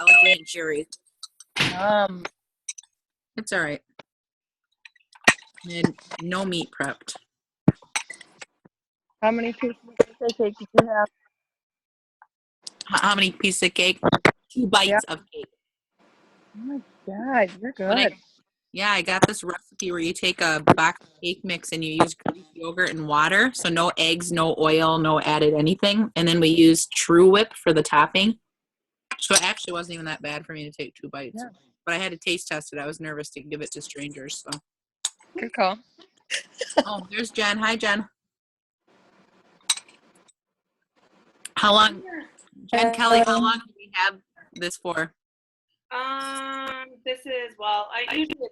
giant cherries. It's all right. And no meat prepped. How many pieces of cake did you have? How many pieces of cake? 2 bites of cake. Oh my God, you're good. I got this recipe where you take a box of cake mix and you use Greek yogurt and water. So no eggs, no oil, no added anything. And then we use True Whip for the topping. So it actually wasn't even that bad for me to take 2 bites. Yeah. But I had to taste test it. I was nervous to give it to strangers. So good call. Oh, there's Jen. Hi, Jen. How long, Jen Kelly, how long do we have this for? This is, well, I usually,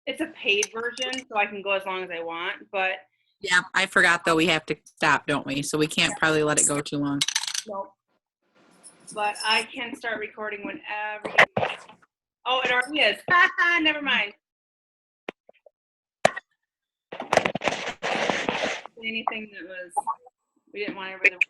it's a paid version, so I can go as long as I want, but. Yeah, I forgot though, we have to stop, don't we? So we can't probably let it go too long. Nope. But I can start recording whenever. Oh, it already is. Never mind. Anything that was, we didn't want everybody.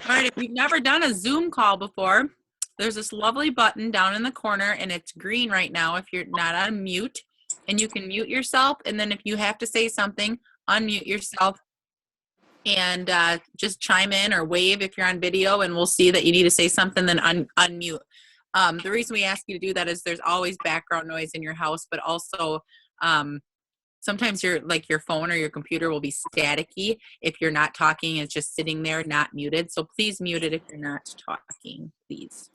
All right, if you've never done a Zoom call before, there's this lovely button down in the corner, and it's green right now if you're not on mute. And you can mute yourself, and then if you have to say something, unmute yourself and just chime in or wave if you're on video, and we'll see that you need to say something, then unmute. The reason we ask you to do that is there's always background noise in your house, but also sometimes your phone or your computer will be staticky if you're not talking. It's just sitting there not muted. So please mute it if you're not talking, please.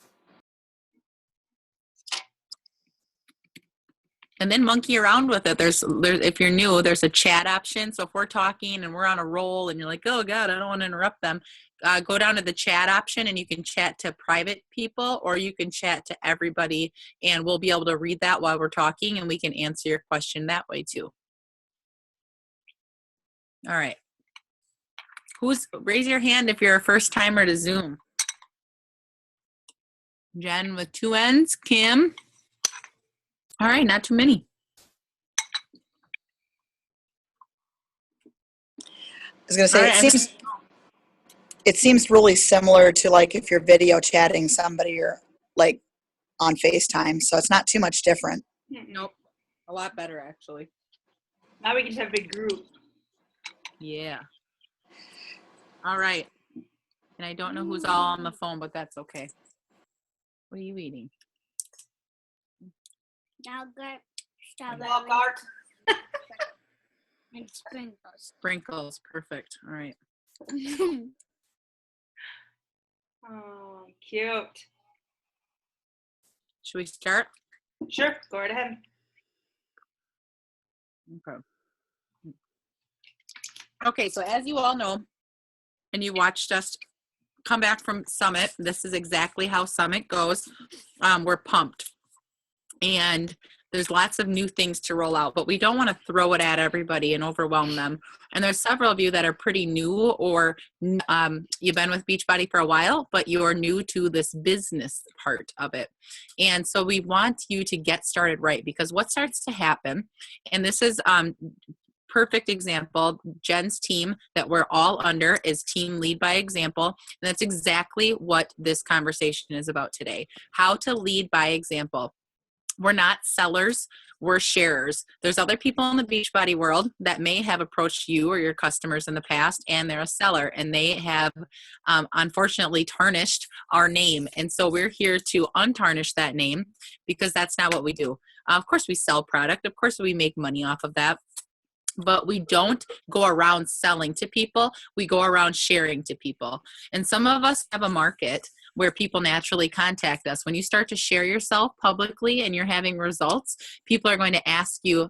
And then monkey around with it. There's if you're new, there's a chat option. So if we're talking and we're on a roll and you're like, oh God, I don't want to interrupt them, go down to the chat option and you can chat to private people or you can chat to everybody, and we'll be able to read that while we're talking and we can answer your question that way too. All right. Raise your hand if you're a first timer to Zoom. Jen with 2 N's, Kim. All right, not too many. I was going to say, it seems really similar to like if you're video chatting somebody or like on FaceTime. So it's not too much different. Nope. A lot better, actually. Now we can just have a big group. Yeah. All right. And I don't know who's all on the phone, but that's okay. What are you eating? Yogurt, strawberry, and sprinkles. Sprinkles. Perfect. All right. Oh, cute. Should we start? Sure. Go right ahead. Okay. Okay, so as you all know, and you watched us come back from Summit, this is exactly how Summit goes. We're pumped. And there's lots of new things to roll out, but we don't want to throw it at everybody and overwhelm them. And there's several of you that are pretty new, or you've been with Beachbody for a while, but you're new to this business part of it. And so we want you to get started right, because what starts to happen, and this is perfect example, Jen's team that we're all under is Team Lead by Example. And that's exactly what this conversation is about today. How to lead by example. We're not sellers, we're sharers. There's other people in the Beachbody world that may have approached you or your customers in the past, and they're a seller, and they have unfortunately tarnished our name. And so we're here to untarnish that name, because that's not what we do. Of course we sell product, of course we make money off of that, but we don't go around selling to people. We go around sharing to people. And some of us have a market where people naturally contact us. When you start to share yourself publicly and you're having results, people are going to ask you,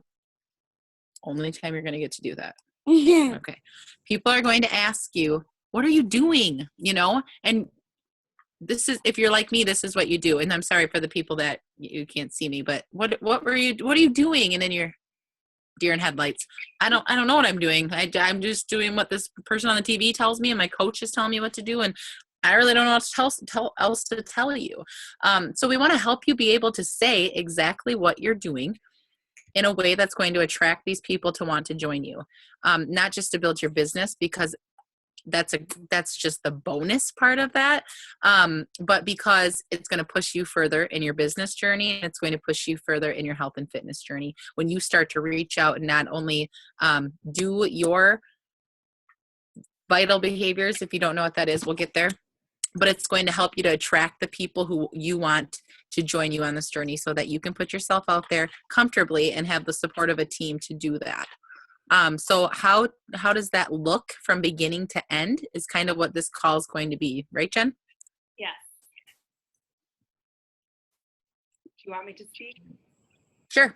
only time you're going to get to do that. Okay. People are going to ask you, what are you doing? You know, and this is, if you're like me, this is what you do. And I'm sorry for the people that you can't see me, but what are you doing? And then you're deer in headlights. I don't know what I'm doing. I'm just doing what this person on the TV tells me, and my coach is telling me what to do, and I really don't know what else to tell you. So we want to help you be able to say exactly what you're doing in a way that's going to attract these people to want to join you. Not just to build your business, because that's just the bonus part of that. But because it's going to push you further in your business journey, it's going to push you further in your health and fitness journey when you start to reach out and not only do your vital behaviors. If you don't know what that is, we'll get there. But it's going to help you to attract the people who you want to join you on this journey so that you can put yourself out there comfortably and have the support of a team to do that. So how does that look from beginning to end is kind of what this call is going to be. Right, Jen? Yes. Do you want me to speak? Sure.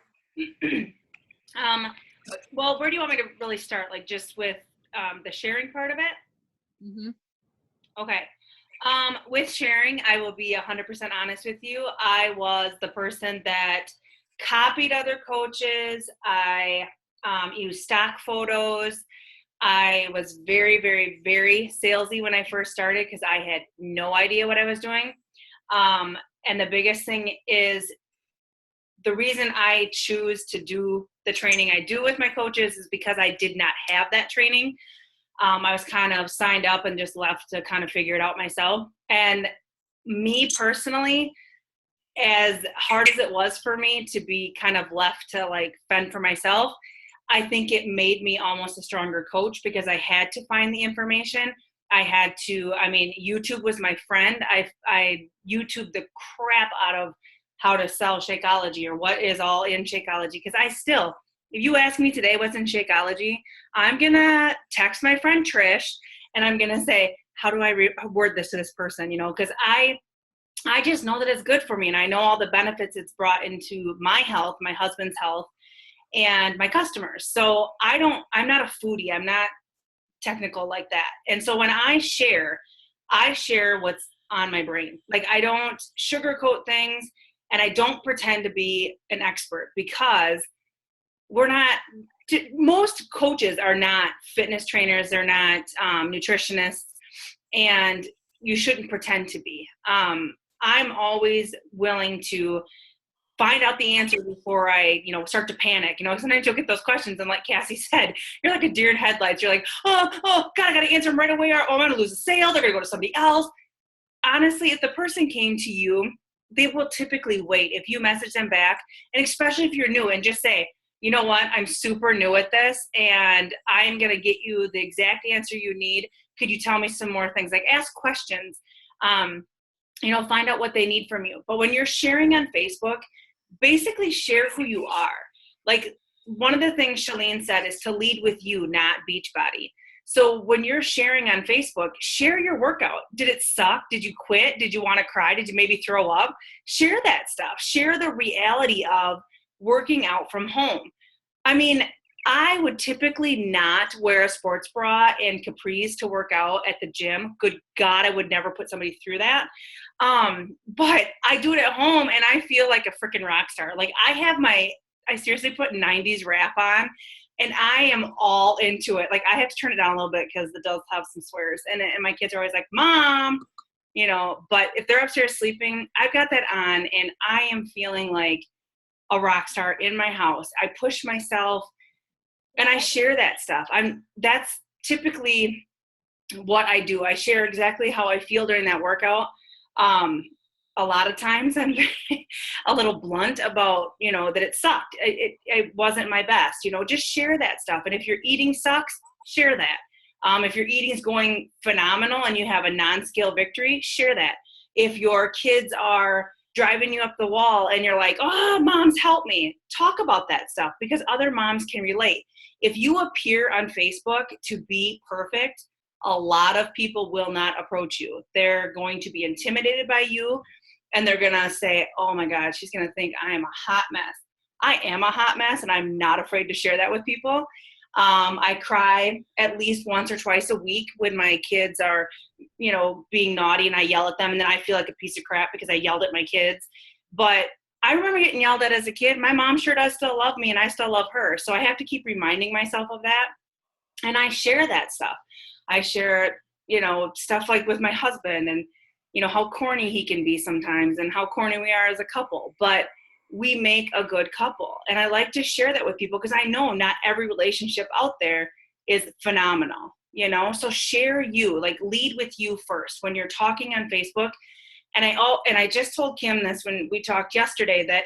Well, where do you want me to really start? Like just with the sharing part of it? Mm-hmm. Okay. With sharing, I will be 100% honest with you. I was the person that copied other coaches. I used stock photos. I was very, very, very salesy when I first started because I had no idea what I was doing. And the biggest thing is the reason I choose to do the training I do with my coaches is because I did not have that training. I was kind of signed up and just left to kind of figure it out myself. And me personally, as hard as it was for me to be kind of left to like fend for myself, I think it made me almost a stronger coach because I had to find the information. YouTube was my friend. I YouTubed the crap out of how to sell Shakeology or what is all in Shakeology. Because if you ask me today what's in Shakeology, I'm going to text my friend Trish and I'm going to say, how do I word this to this person? Because I just know that it's good for me. And I know all the benefits it's brought into my health, my husband's health, and my customers. So I'm not a foodie. I'm not technical like that. And so when I share what's on my brain. Like I don't sugarcoat things and I don't pretend to be an expert because most coaches are not fitness trainers. They're not nutritionists, and you shouldn't pretend to be. I'm always willing to find out the answer before I, start to panic. Sometimes you'll get those questions and like Cassie said, you're like a deer in headlights. You're like, oh God, I got to answer them right away. Or, I'm going to lose a sale. They're going to go to somebody else. Honestly, if the person came to you, they will typically wait. If you message them back, and especially if you're new, and just say, you know what, I'm super new at this and I'm going to get you the exact answer you need. Could you tell me some more things? Like ask questions, find out what they need from you. But when you're sharing on Facebook, basically share who you are. Like one of the things Shalene said is to lead with you, not Beachbody. So when you're sharing on Facebook, share your workout. Did it suck? Did you quit? Did you want to cry? Did you maybe throw up? Share that stuff. Share the reality of working out from home. I mean, I would typically not wear a sports bra and capris to work out at the gym. Good God, I would never put somebody through that. But I do it at home and I feel like a freaking rock star. Like I seriously put 90s rap on and I am all into it. Like I have to turn it down a little bit because it does have some swears. And my kids are always like, Mom, but if they're upstairs sleeping, I've got that on and I am feeling like a rock star in my house. I push myself and I share that stuff. That's typically what I do. I share exactly how I feel during that workout. A lot of times I'm a little blunt about, that it sucked. It wasn't my best, just share that stuff. And if your eating sucks, share that. If your eating is going phenomenal and you have a non-scale victory, share that. If your kids are driving you up the wall and you're like, oh, moms, help me. Talk about that stuff because other moms can relate. If you appear on Facebook to be perfect, a lot of people will not approach you. They're going to be intimidated by you and they're going to say, oh my God, she's going to think I am a hot mess. I am a hot mess and I'm not afraid to share that with people. I cry at least once or twice a week when my kids are, being naughty and I yell at them and then I feel like a piece of crap because I yelled at my kids. But I remember getting yelled at as a kid. My mom sure does still love me and I still love her. So I have to keep reminding myself of that. And I share that stuff. I share, stuff like with my husband and, how corny he can be sometimes and how corny we are as a couple. But we make a good couple. And I like to share that with people because I know not every relationship out there is phenomenal. you know? So share you, like lead with you first when you're talking on Facebook. And I just told Kim this when we talked yesterday, that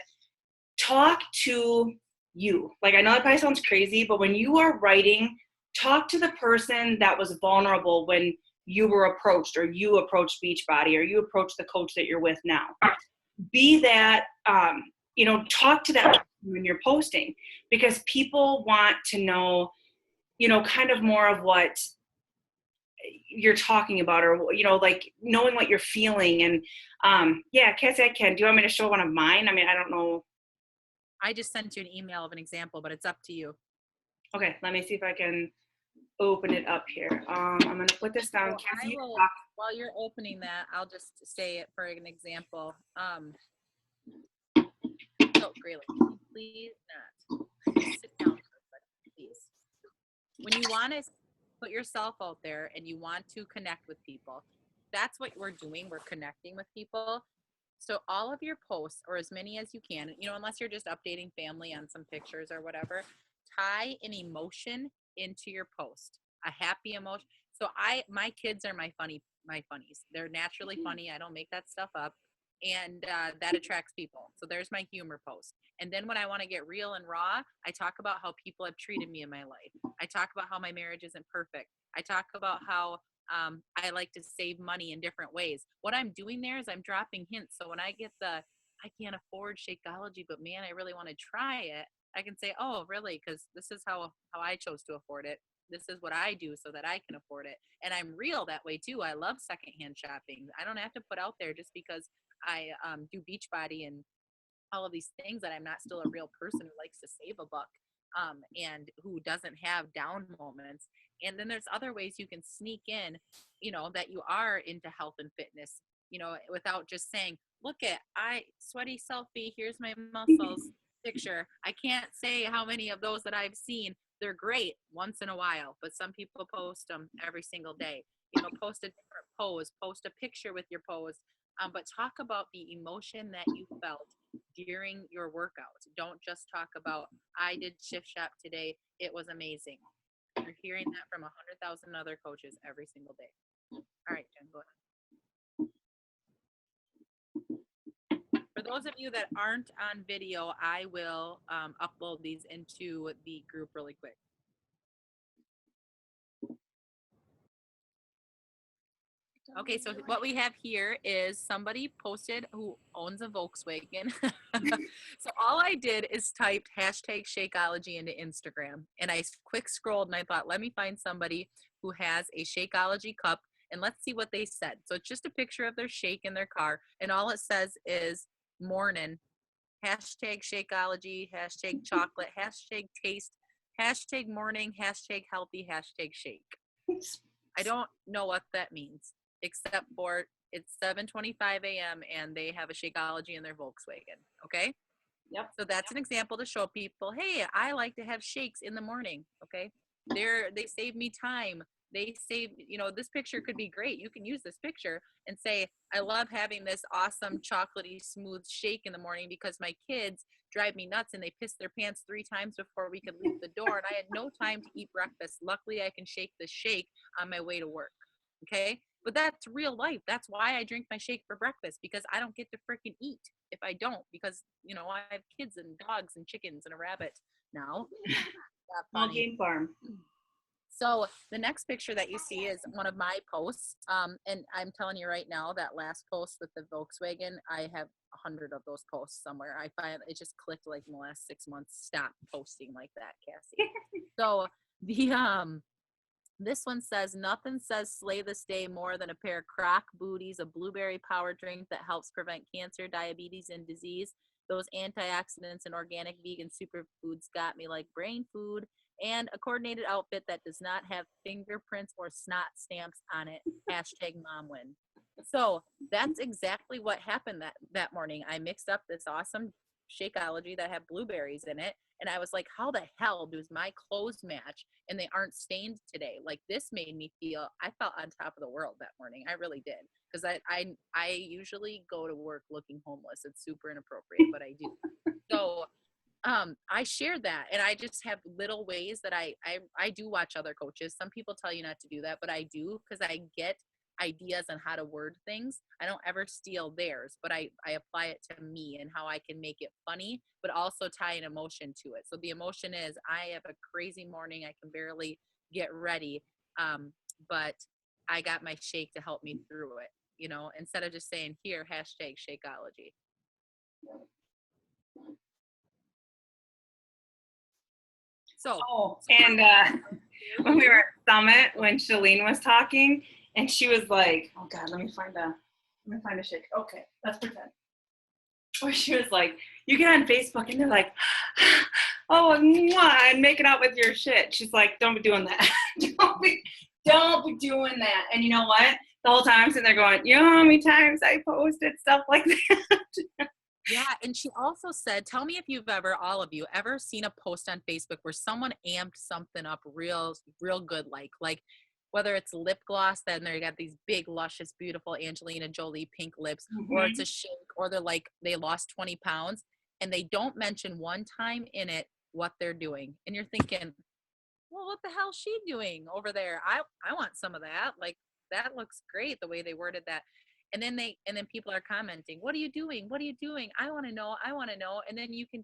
talk to you. Like, I know that probably sounds crazy, but when you are writing, talk to the person that was vulnerable when you were approached, or you approached Beachbody, or you approached the coach that you're with now. Be that, talk to that person when you're posting, because people want to know, kind of more of what you're talking about, or, like knowing what you're feeling. And Cassie, I can. Do you want me to show one of mine? I mean, I don't know. I just sent you an email of an example, but it's up to you. Okay, let me see if I can open it up here. I'm going to put this down. So Cassie, you will, talk. while you're opening that, I'll just say it for an example. So, Grayling, please not. Sit down for a second, please. When you want to put yourself out there and you want to connect with people, that's what we're doing. We're connecting with people. So all of your posts, or as many as you can, unless you're just updating family on some pictures or whatever, tie an emotion into your post, a happy emotion. So my kids are my funnies. They're naturally funny. I don't make that stuff up. And that attracts people. So there's my humor post. And then when I want to get real and raw, I talk about how people have treated me in my life. I talk about how my marriage isn't perfect. I talk about how I like to save money in different ways. What I'm doing there is I'm dropping hints. So when I get I can't afford Shakeology, but man, I really want to try it, I can say, oh, really? Because this is how I chose to afford it. This is what I do so that I can afford it. And I'm real that way too. I love secondhand shopping. I don't have to put out there just because I do Beachbody and all of these things that I'm not still a real person who likes to save a buck and who doesn't have down moments. And then there's other ways you can sneak in, that you are into health and fitness, without just saying, look at, sweaty selfie, here's my muscles picture. I can't say how many of those that I've seen. They're great once in a while, but some people post them every single day. Post a different pose, post a picture with your pose, but talk about the emotion that you felt during your workout. Don't just talk about, I did Shift Shop today, it was amazing. You're hearing that from 100,000 other coaches every single day. All right, Jen, go ahead. For those of you that aren't on video, I will upload these into the group really quick. Okay, so what we have here is somebody posted who owns a Volkswagen. So all I did is typed hashtag Shakeology into Instagram, and I quick scrolled and I thought, let me find somebody who has a Shakeology cup and let's see what they said. So it's just a picture of their shake in their car, and all it says is morning, hashtag Shakeology, hashtag chocolate, hashtag taste, hashtag morning, hashtag healthy, hashtag shake. I don't know what that means, except for it's 7:25 a.m. and they have a Shakeology in their Volkswagen. Okay. Yep. So that's an example to show people, hey, I like to have shakes in the morning. Okay. They save me time. They save, this picture could be great. You can use this picture and say, I love having this awesome chocolatey smooth shake in the morning because my kids drive me nuts and they piss their pants 3 times before we could leave the door. And I had no time to eat breakfast. Luckily, I can shake the shake on my way to work. Okay. But that's real life. That's why I drink my shake for breakfast, because I don't get to freaking eat if I don't, because, I have kids and dogs and chickens and a rabbit now. Small game farm. So the next picture that you see is one of my posts. And I'm telling you right now, that last post with the Volkswagen, I have 100 of those posts somewhere. I find it just clicked like in the last 6 months. Stop posting like that, Cassie. So this one says, nothing says slay this day more than a pair of Croc booties, a blueberry power drink that helps prevent cancer, diabetes, and disease. Those antioxidants and organic vegan superfoods got me like brain food, and a coordinated outfit that does not have fingerprints or snot stamps on it. Hashtag mom win. So that's exactly what happened that morning. I mixed up this awesome Shakeology that had blueberries in it, and I was like, how the hell does my clothes match and they aren't stained today? Like, this made me feel, I felt on top of the world that morning. I really did, because I usually go to work looking homeless. It's super inappropriate, but I do. So I shared that, and I just have little ways that I do watch other coaches. Some people tell you not to do that, but I do, because I get ideas on how to word things. I don't ever steal theirs, but I apply it to me and how I can make it funny, but also tie an emotion to it. So the emotion is, I have a crazy morning. I can barely get ready. But I got my shake to help me through it, you know, instead of just saying, here, hashtag Shakeology. So, Oh, and when we were at Summit, when Shalene was talking, and she was like, "Oh God, let me find a shake." Okay, let's pretend. Or she was like, "You get on Facebook and they're like, oh, mwah, and making out with your shit." She's like, "Don't be doing that. don't be doing that." And you know what? The whole time I'm sitting there going, "You know how many times I posted stuff like that?" yeah, and she also said, tell me if you've ever, all of you, ever seen a post on Facebook where someone amped something up real good, like whether it's lip gloss, then they got these big, luscious, beautiful Angelina Jolie pink lips, or it's a shake, or they're like, they lost 20 pounds, and they don't mention one time in it what they're doing. And you're thinking, well, what the hell is she doing over there? I want some of that. Like, that looks great, the way they worded that. And then people are commenting, what are you doing? What are you doing? I want to know. And then you can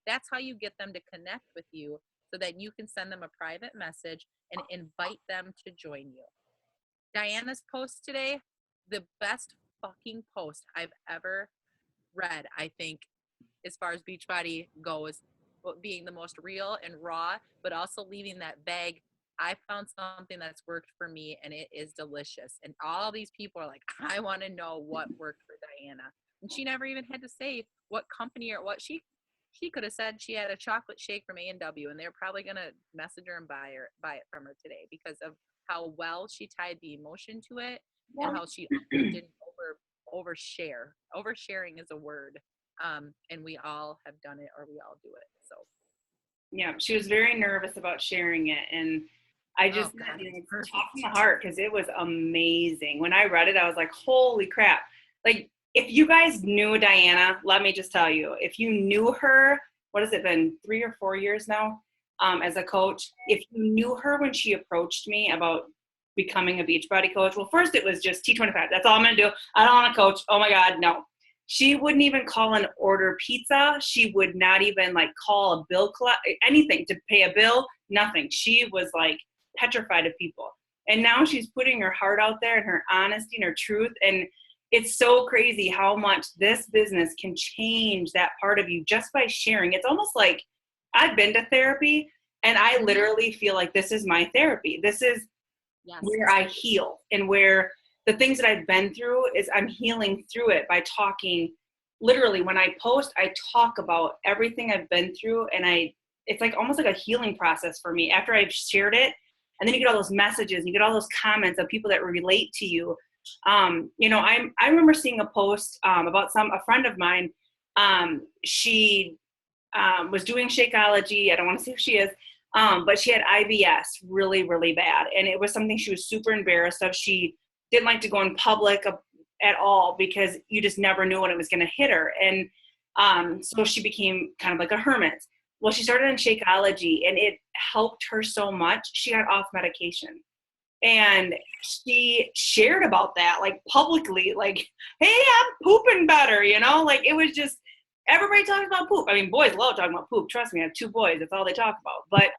that's how you get them to connect with you, so that you can send them a private message and invite them to join you. Diana's post today, the best fucking post I've ever read, I think, as far as Beachbody goes, being the most real and raw, but also leaving that vague, I found something that's worked for me and it is delicious. And all these people are like, I want to know what worked for Diana. And she never even had to say what company or what. She could have said she had a chocolate shake from A&W, and they're probably going to message her and buy it from her today, because of how well she tied the emotion to it, and how she didn't overshare. Oversharing is a word. And we all have done it, or we all do it. So yeah, she was very nervous about sharing it, and I just talked from the heart, because it was amazing. When I read it, I was like, holy crap. Like, if you guys knew Diana, let me just tell you, if you knew her, what has it been, 3 or 4 years now, as a coach, if you knew her when she approached me about becoming a Beachbody coach, well, first it was just T25. That's all I'm going to do. I don't want to coach. Oh my God, no. She wouldn't even call and order pizza. She would not even like call a bill, anything to pay a bill, nothing. She was like petrified of people. And now she's putting her heart out there and her honesty and her truth. And it's so crazy how much this business can change that part of you just by sharing. It's almost like, I've been to therapy, and I literally feel like this is my therapy. This is where I heal, and where the things that I've been through is I'm healing through it by talking. Literally, when I post, I talk about everything I've been through, and it's like almost like a healing process for me after I've shared it. And then you get all those messages, you get all those comments of people that relate to you. You know, I remember seeing a post about a friend of mine. She was doing Shakeology. I don't want to say who she is, but she had IBS really, really bad. And it was something she was super embarrassed of. She didn't like to go in public at all, because you just never knew when it was going to hit her. And so she became kind of like a hermit. Well, she started in Shakeology, and it helped her so much. She got off medication. And she shared about that, like, publicly, like, hey, I'm pooping better, you know? Like, it was just, everybody talks about poop. I mean, boys love talking about poop. Trust me, I have 2 boys. That's all they talk about. But,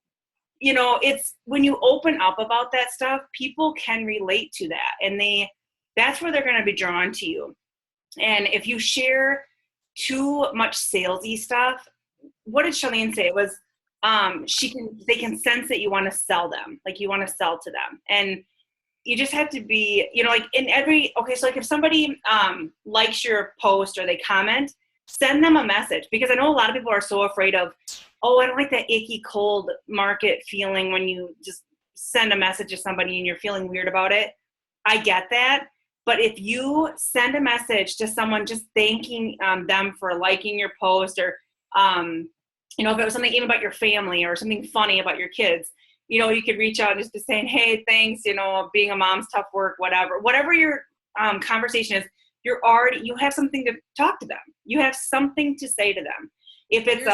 you know, it's when you open up about that stuff, people can relate to that. And that's where they're going to be drawn to you. And if you share too much salesy stuff, what did Shalene say? It was, they can sense that you want to sell them, like you want to sell to them. And you just have to be, you know, like so like if somebody likes your post or they comment, send them a message, because I know a lot of people are so afraid of, oh, I don't like that icky cold market feeling when you just send a message to somebody and you're feeling weird about it. I get that. But if you send a message to someone just thanking them for liking your post, or, you know, if it was something even about your family or something funny about your kids, you know, you could reach out just to saying, hey, thanks, you know, being a mom's tough work, whatever your conversation is, you have something to talk to them. You have something to say to them. If it's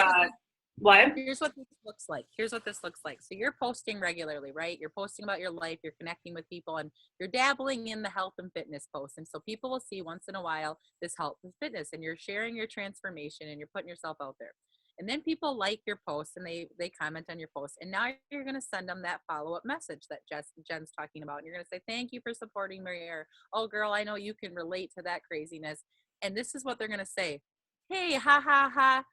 What? Here's what this looks like. Here's what this looks like. So you're posting regularly, right? You're posting about your life, you're connecting with people, and you're dabbling in the health and fitness posts. And so people will see once in a while this health and fitness, and you're sharing your transformation and you're putting yourself out there. And then people like your posts and they comment on your posts. And now you're going to send them that follow-up message that Jen's talking about. And you're going to say, thank you for supporting me, or, oh girl, I know you can relate to that craziness. And this is what they're going to say. Hey, ha ha ha,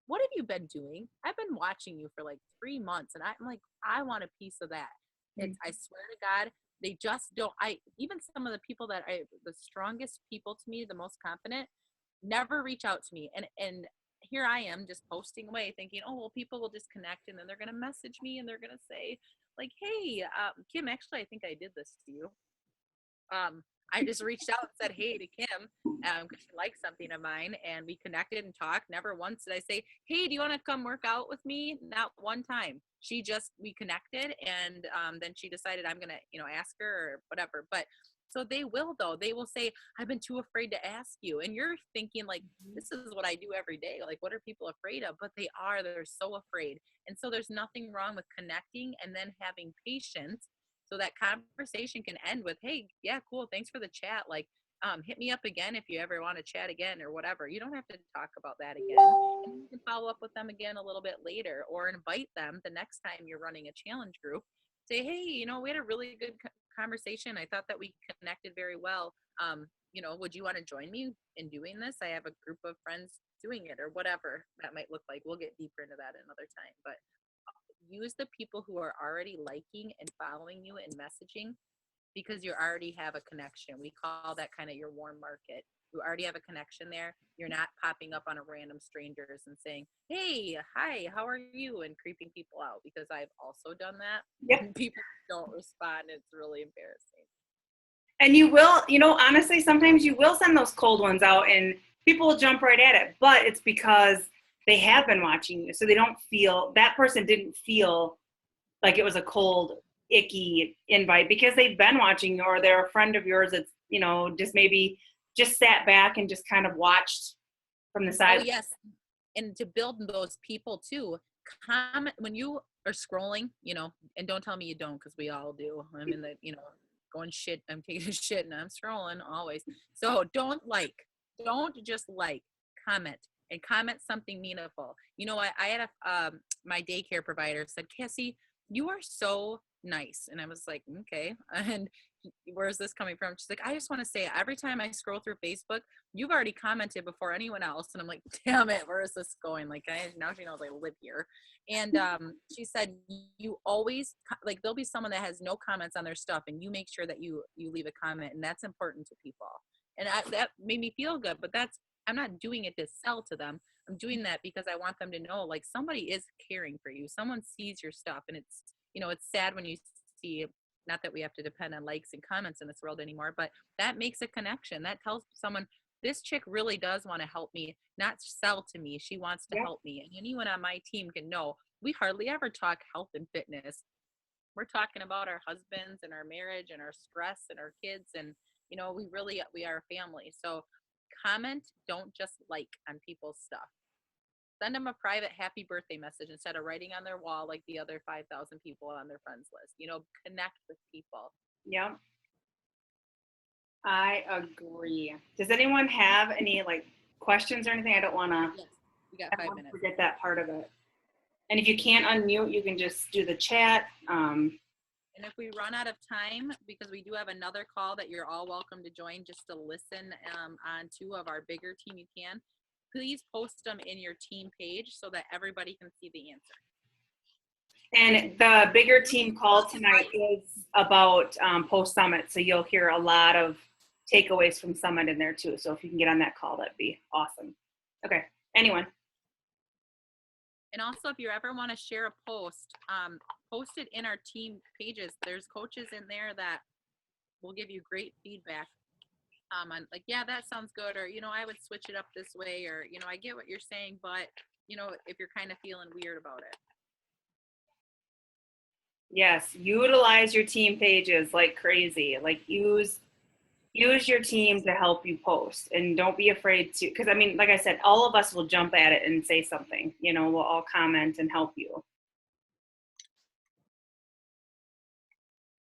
what have you been doing? I've been watching you for like 3 months, and I'm like, I want a piece of that. It's, I swear to God, they just don't. Even some of the people the strongest people to me, the most confident, never reach out to me. And here I am just posting away thinking, oh, well, people will just connect, and then they're going to message me and they're going to say like, hey, Kim, actually, I think I did this to you. I just reached out and said, hey, to Kim, because she liked something of mine, and we connected and talked. Never once did I say, hey, do you want to come work out with me? Not one time. We connected, and then she decided I'm going to, ask her or whatever. But so they will, though. They will say, I've been too afraid to ask you. And you're thinking, like, this is what I do every day. Like, what are people afraid of? But they're so afraid. And so there's nothing wrong with connecting and then having patience. So that conversation can end with, hey, yeah, cool, thanks for the chat. Like, hit me up again if you ever want to chat again or whatever. You don't have to talk about that again. And you can follow up with them again a little bit later, or invite them the next time you're running a challenge group. Say, hey, we had a really good conversation. I thought that we connected very well. Would you want to join me in doing this? I have a group of friends doing it, or whatever that might look like. We'll get deeper into that another time. But use the people who are already liking and following you and messaging, because you already have a connection. We call that kind of your warm market. You already have a connection there. You're not popping up on a random strangers and saying, hey, hi, how are you? And creeping people out, because I've also done that. Yep. People don't respond. It's really embarrassing. And you will, honestly, sometimes you will send those cold ones out and people will jump right at it, but it's because they have been watching you. So that person didn't feel like it was a cold, icky invite, because they've been watching you, or they're a friend of yours that's, just maybe just sat back and just kind of watched from the side. Oh, yes. And to build those people too, comment when you are scrolling, and don't tell me you don't, because we all do. I'm in the, going shit, I'm taking a shit and I'm scrolling always. So don't just comment, and comment something meaningful. I had my daycare provider said, Cassie, you are so nice. And I was like, okay. And where's this coming from? She's like, I just want to say, every time I scroll through Facebook, you've already commented before anyone else. And I'm like, damn it, where is this going? Like, now she knows I live here. And she said, you always, like, there'll be someone that has no comments on their stuff, and you make sure that you leave a comment, and that's important to people. And that made me feel good, but I'm not doing it to sell to them. I'm doing that because I want them to know, like, somebody is caring for you. Someone sees your stuff, and it's, it's sad when you see, not that we have to depend on likes and comments in this world anymore, but that makes a connection. That tells someone, this chick really does want to help me, not sell to me. She wants to help me. And anyone on my team can know, we hardly ever talk health and fitness. We're talking about our husbands and our marriage and our stress and our kids. And, we are a family. So comment, don't just like on people's stuff. Send them a private happy birthday message instead of writing on their wall like the other 5,000 people on their friends list. Connect with people. Yeah, I agree. Does anyone have any questions or anything? I don't want to. Yes, we got 5 minutes. Forget that part of it. And if you can't unmute, you can just do the chat. And if we run out of time, because we do have another call that you're all welcome to join just to listen on two of our bigger team, you can. Please post them in your team page so that everybody can see the answer. And the bigger team call tonight is about post Summit. So you'll hear a lot of takeaways from Summit in there too. So if you can get on that call, that'd be awesome. Okay, anyone? And also, if you ever want to share a post, post it in our team pages. There's coaches in there that will give you great feedback. On like, yeah, that sounds good, or I would switch it up this way, or I get what you're saying, but if you're kind of feeling weird about it. Yes, utilize your team pages like crazy. Like, use use your team to help you post, and don't be afraid to, because I mean, like I said, all of us will jump at it and say something, you know, we'll all comment and help you.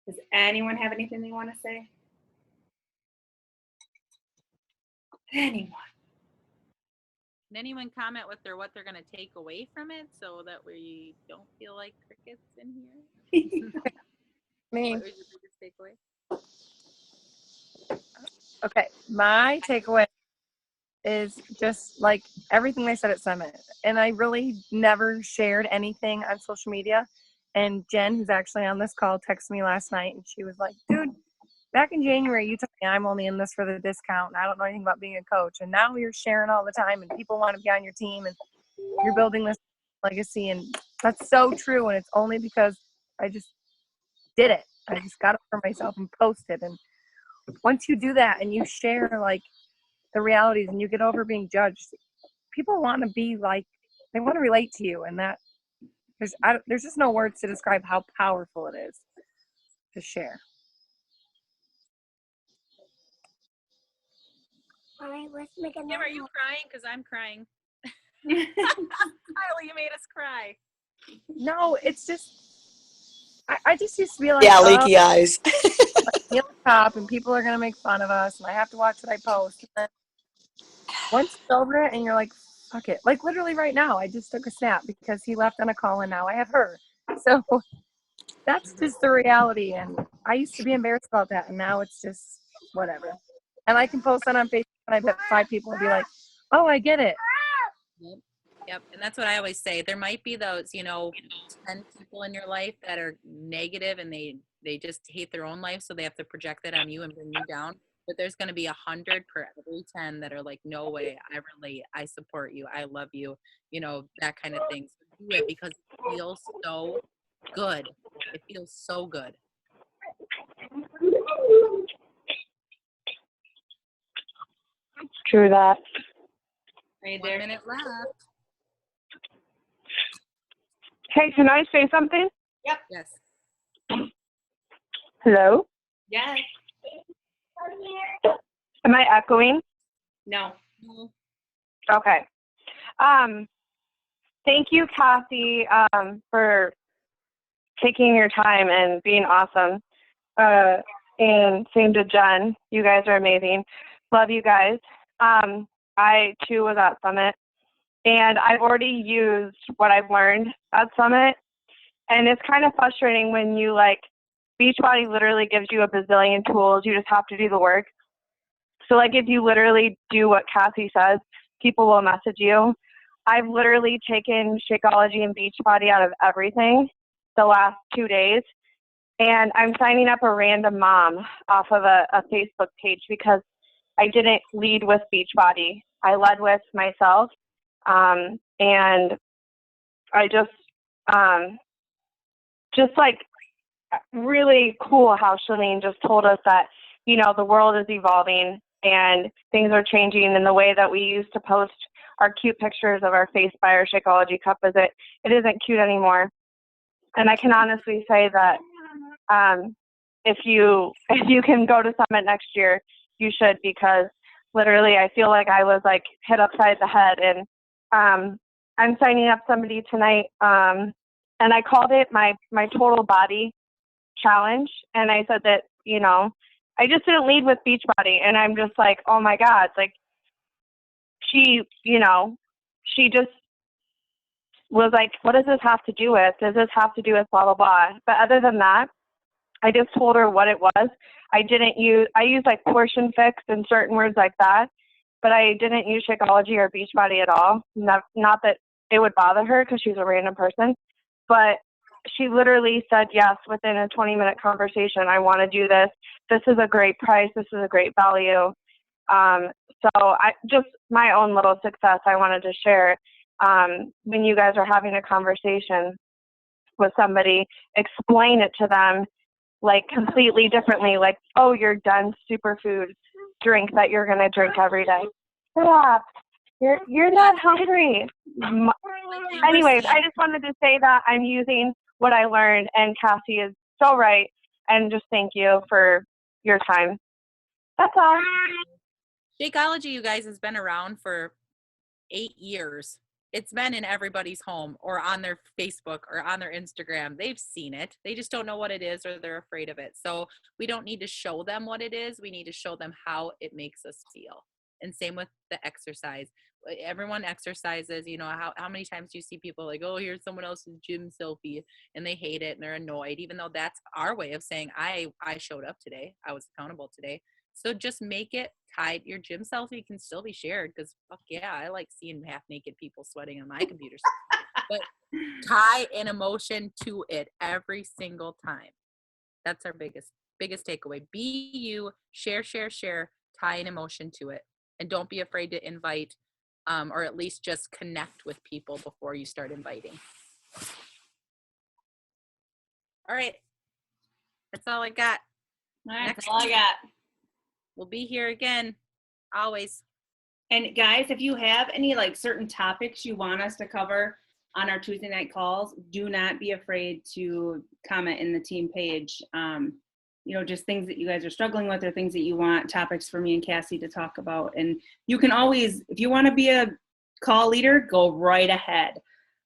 Does anyone have anything they want to say? Anyone? Can anyone comment what they're going to take away from it so that we don't feel like crickets in here? Me. What was your biggest takeaway? Okay, my takeaway is just like everything they said at Summit. And I really never shared anything on social media. And Jen, who's actually on this call, texted me last night and she was like, dude, back in January, you told me I'm only in this for the discount and I don't know anything about being a coach. And now you're sharing all the time and people want to be on your team and you're building this legacy. And that's so true. And it's only because I just did it. I just got it for myself and posted. And once you do that and you share like the realities and you get over being judged, people want to be like, they want to relate to you. And that there's just no words to describe how powerful it is to share. Mommy, let's make a Kim, are you crying? Because I'm crying. Kylie, you made us cry. No, it's just, I just used to be like, Yeah, oh, leaky eyes. Neil top and people are going to make fun of us and I have to watch what I post. And then once it's over it and you're like, fuck it. Like literally right now, I just took a snap because he left on a call and now I have her. So that's just the reality. And I used to be embarrassed about that. And now it's just whatever. And I can post that on Facebook and I bet 5 people will be like, oh, I get it. Yep. And that's what I always say. There might be those, 10 people in your life that are negative and they just hate their own life. So they have to project that on you and bring you down. But there's going to be 100 per every 10 that are like, no way, I relate. I support you. I love you. That kind of thing. So do it because it feels so good. It feels so good. True that. Right 1 there. minute left. Hey, can I say something? Yes. Hello? Yes. Am I echoing? No. Okay. Thank you, Kathy, for taking your time and being awesome. And same to Jen. You guys are amazing. Love you guys. I, too, was at Summit. And I've already used what I've learned at Summit. And it's kind of frustrating when you, Beachbody literally gives you a bazillion tools. You just have to do the work. So, if you literally do what Kathy says, people will message you. I've literally taken Shakeology and Beachbody out of everything the last 2 days. And I'm signing up a random mom off of a Facebook page because I didn't lead with Beachbody. I led with myself. And I just really cool how Shalene just told us that, the world is evolving and things are changing, and the way that we used to post our cute pictures of our face by our Shakeology cup it isn't cute anymore. And I can honestly say that if you can go to Summit next year, you should, because literally I feel like I was hit upside the head. And I'm signing up somebody tonight, and I called it my total body challenge. And I said that, I just didn't lead with Beachbody, and I'm just like, oh my God, she just was like, what does this have to do with? Does this have to do with blah, blah, blah? But other than that, I just told her what it was. I used portion fix and certain words like that, but I didn't use Shakeology or Beachbody at all. Not that it would bother her because she's a random person, but she literally said yes within a 20-minute conversation. I want to do this. This is a great price. This is a great value. So just my own little success I wanted to share. When you guys are having a conversation with somebody, explain it to them completely differently, oh, you're done superfood drink that you're going to drink every day. Stop. You're not hungry. Anyways, I just wanted to say that I'm using what I learned, and Cassie is so right, and just thank you for your time. That's all. Shakeology, you guys, has been around for 8 years. It's been in everybody's home or on their Facebook or on their Instagram. They've seen it. They just don't know what it is or they're afraid of it. So we don't need to show them what it is. We need to show them how it makes us feel. And same with the exercise. Everyone exercises, you know, how many times do you see people like, oh, here's someone else's gym selfie, and they hate it and they're annoyed, even though that's our way of saying, I showed up today. I was accountable today. So just make it tied. Your gym selfie can still be shared because fuck yeah, I like seeing half naked people sweating on my computer. But tie an emotion to it every single time. That's our biggest takeaway. Be you, share, tie an emotion to it. And don't be afraid to invite or at least just connect with people before you start inviting. All right. That's all I got. All right, Next that's all I got. We'll be here again, always. And guys, if you have any like certain topics you want us to cover on our Tuesday night calls, do not be afraid to comment in the team page. You know, just things that you guys are struggling with or things that you want topics for me and Cassie to talk about. And you can always, if you want to be a call leader, go right ahead.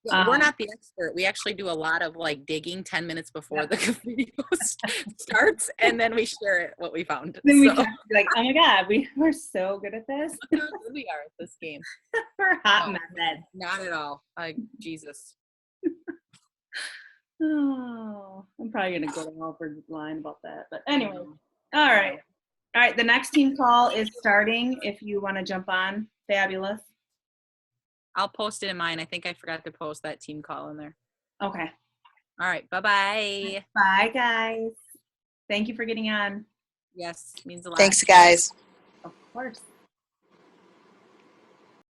Yeah, we're not the expert. We actually do a lot of like digging 10 minutes before the video starts, and then we share what we found. Then we So, can be like, oh my God, we're so good at this. look how good we are at this game. We're hot No. method. Not at all. Like, Jesus. Oh, I'm probably gonna go to Alfred's line about that. But anyway, all right. All right, the next team call is starting. If you want to jump on, fabulous. I'll post it in mine. I think I forgot to post that team call in there. Okay. All right. Bye-bye. Bye, guys. Thank you for getting on. Yes, means a lot. Thanks, guys. Of course.